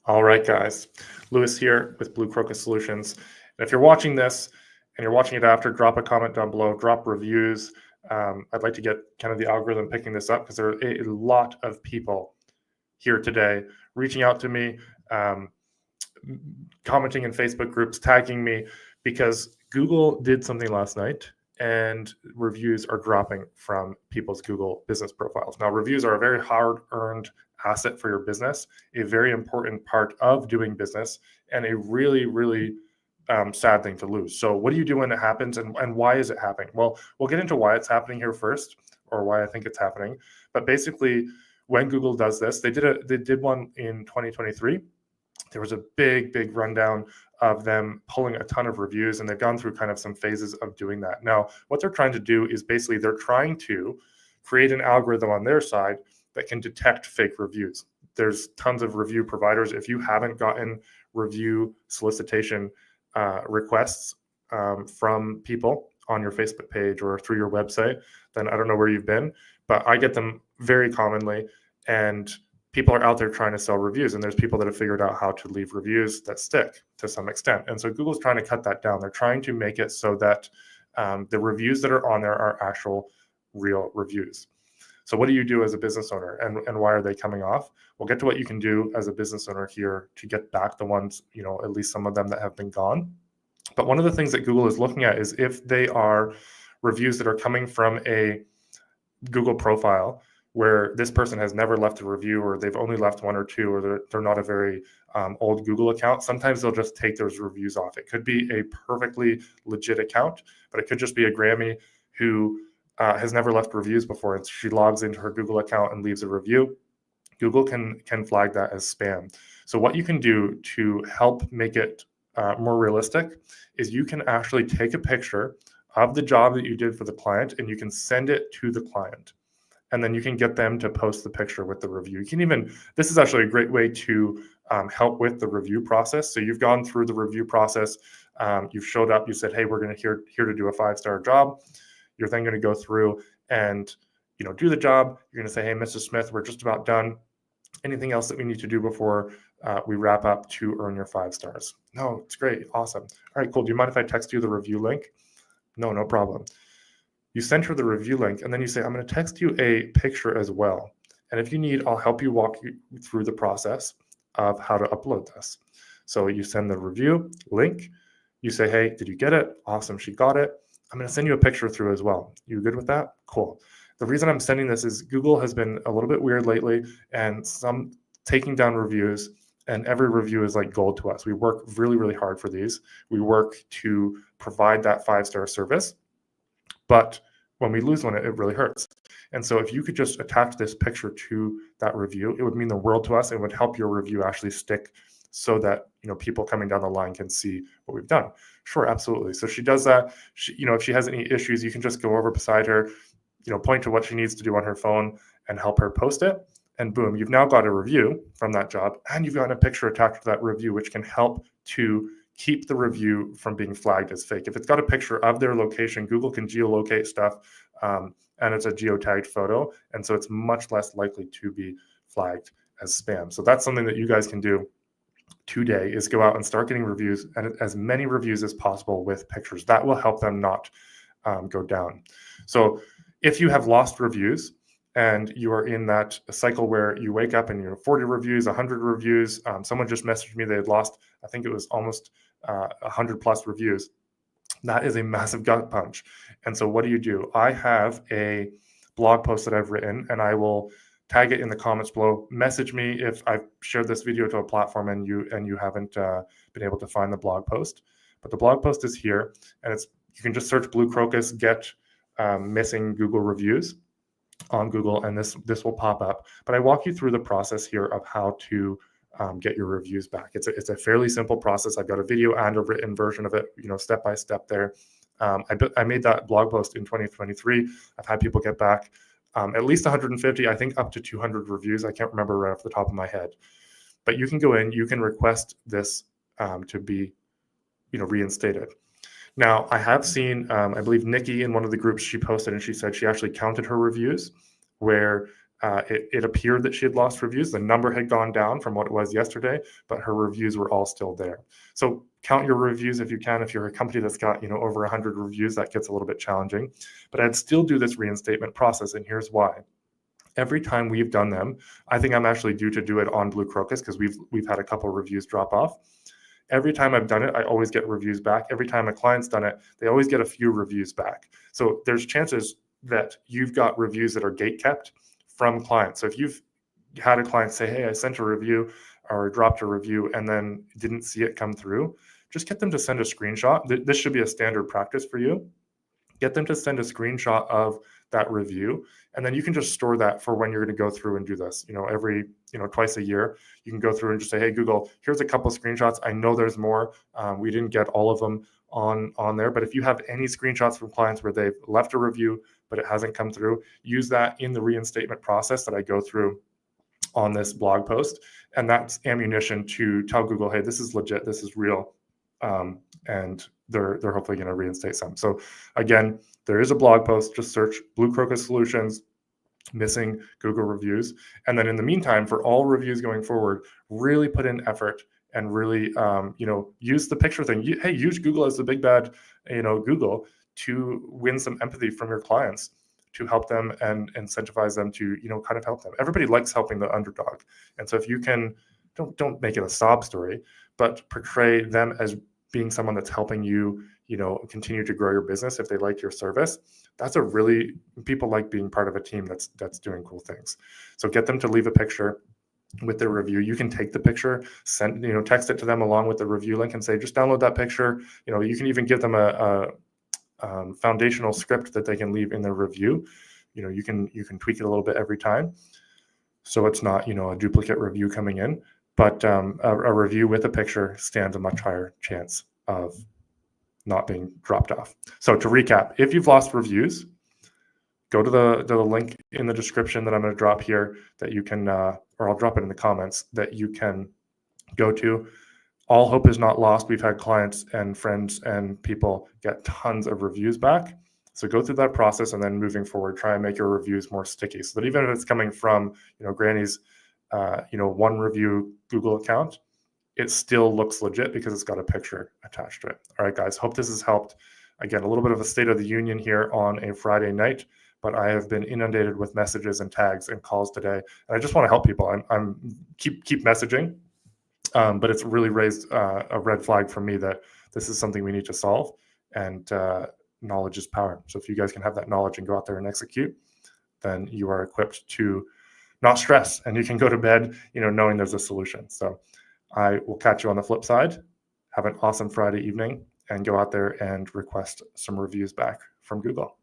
All right, guys. Lewis here with Blue Crocus Solutions. And if you're watching this and you're watching it after, drop a comment down below, drop reviews. I'd like to get kind of the algorithm picking this up because there are a lot of people here today reaching out to me, commenting in Facebook groups, tagging me, because Google did something last night and reviews are dropping from people's Google business profiles. Now, reviews are a very hard-earned asset for your business, a very important part of doing business, and a really, really sad thing to lose. So what do you do when it happens, and why is it happening? Well, we'll get into why it's happening here first, or why I think it's happening. But basically, when Google does this, they did one in 2023. There was a big rundown of them pulling a ton of reviews, and they've gone through kind of some phases of doing that. Now, what they're trying to do is basically they're trying to create an algorithm on their side that can detect fake reviews. There's tons of review providers. If you haven't gotten review solicitation requests from people on your Facebook page or through your website, then I don't know where you've been, but I get them very commonly, and people are out there trying to sell reviews, and there's people that have figured out how to leave reviews that stick to some extent. And so Google's trying to cut that down. They're trying to make it so that the reviews that are on there are actual real reviews. So what do you do as a business owner, and why are they coming off? We'll get to what you can do as a business owner here to get back the ones, at least some of them that have been gone. But one of the things that Google is looking at is if they are reviews that are coming from a Google profile where this person has never left a review, or they've only left one or two, or they're not a very old Google account, sometimes they'll just take those reviews off. It could be a perfectly legit account, but it could just be a Grammy who has never left reviews before, and she logs into her Google account and leaves a review. Google can flag that as spam. So what you can do to help make it more realistic is you can actually take a picture of the job that you did for the client, and you can send it to the client. And then you can get them to post the picture with the review. You can even, this is actually a great way to help with the review process. So you've gone through the review process, you've showed up, you said, hey, we're going to here to do a 5-star job. You're then going to go through and do the job. You're going to say, hey, Mrs. Smith, we're just about done. Anything else that we need to do before we wrap up to earn your 5 stars? No, it's great, awesome. All right, cool. Do you mind if I text you the review link? No problem. You send her the review link, and then you say, I'm going to text you a picture as well. And if you need, I'll help you walk you through the process of how to upload this. So you send the review link. You say, hey, did you get it? Awesome, she got it. I'm going to send you a picture through as well. You good with that? Cool. The reason I'm sending this is Google has been a little bit weird lately, and some taking down reviews, and every review is like gold to us. We work really hard for these. We work to provide that 5-star service. But when we lose one, it really hurts. And so if you could just attach this picture to that review, it would mean the world to us. It would help your review actually stick so that people coming down the line can see what we've done. Sure, absolutely. So she does that. If she has any issues, you can just go over beside her, point to what she needs to do on her phone and help her post it. And boom, you've now got a review from that job, and you've got a picture attached to that review, which can help to keep the review from being flagged as fake. If it's got a picture of their location, Google can geolocate stuff, and it's a geotagged photo, and so it's much less likely to be flagged as spam. So that's something that you guys can do today, is go out and start getting reviews, and as many reviews as possible with pictures. That will help them not go down. So if you have lost reviews, and you are in that cycle where you wake up and 40 reviews, 100 reviews. Someone just messaged me, they had lost, I think it was almost 100 plus reviews. That is a massive gut punch. And so what do? I have a blog post that I've written, and I will tag it in the comments below. Message me if I've shared this video to a platform and you haven't been able to find the blog post. But the blog post is here, and you can just search Blue Crocus, get missing Google reviews on Google, and this will pop up. But I walk you through the process here of how to get your reviews back. It's a fairly simple process. I've got a video and a written version of it, step by step there. I made that blog post in 2023. I've had people get back at least 150, I think up to 200 reviews. I can't remember right off the top of my head. But you can go in, you can request this to be reinstated. Now, I have seen, I believe Nikki in one of the groups she posted, and she said she actually counted her reviews, where it appeared that she had lost reviews. The number had gone down from what it was yesterday, but her reviews were all still there. So count your reviews if you can. If you're a company that's got over 100 reviews, that gets a little bit challenging. But I'd still do this reinstatement process, and here's why. Every time we've done them, I think I'm actually due to do it on Blue Crocus because we've had a couple of reviews drop off. Every time I've done it, I always get reviews back. Every time a client's done it, they always get a few reviews back. So there's chances that you've got reviews that are gate kept from clients. So if you've had a client say, hey, I sent a review or dropped a review and then didn't see it come through, just get them to send a screenshot. This should be a standard practice for you. Get them to send a screenshot of that review, and then you can just store that for when you're going to go through and do this. Every twice a year, you can go through and just say, hey, Google, here's a couple of screenshots. I know there's more. We didn't get all of them on there, but if you have any screenshots from clients where they've left a review but it hasn't come through, use that in the reinstatement process that I go through on this blog post, and that's ammunition to tell Google, hey, this is legit, this is real, and they're hopefully going to reinstate some. So again, there is a blog post. Just search Blue Crocus Solutions missing Google reviews, and then in the meantime, for all reviews going forward, really put in effort and really use the picture thing. Use Google as the big bad Google to win some empathy from your clients, to help them and incentivize them to kind of help them. Everybody likes helping the underdog, and so if you can, don't make it a sob story, but portray them as being someone that's helping you continue to grow your business. If they like your service, people like being part of a team that's doing cool things. So get them to leave a picture with their review. You can take the picture, text it to them along with the review link and say, just download that picture. You can even give them a foundational script that they can leave in their review. You can tweak it a little bit every time, so it's not a duplicate review coming in. But a review with a picture stands a much higher chance of not being dropped off. So to recap, if you've lost reviews, go to the link in the description that I'm going to drop here that you can, or I'll drop it in the comments, that you can go to. All hope is not lost. We've had clients and friends and people get tons of reviews back. So go through that process, and then moving forward, try and make your reviews more sticky, so that even if it's coming from Granny's one review Google account, it still looks legit because it's got a picture attached to it. All right, guys, hope this has helped. Again, a little bit of a state of the union here on a Friday night, but I have been inundated with messages and tags and calls today, and I just want to help people. I'm keep messaging, but it's really raised a red flag for me that this is something we need to solve, and knowledge is power. So if you guys can have that knowledge and go out there and execute, then you are equipped to not stress, and you can go to bed, knowing there's a solution. So I will catch you on the flip side. Have an awesome Friday evening, and go out there and request some reviews back from Google.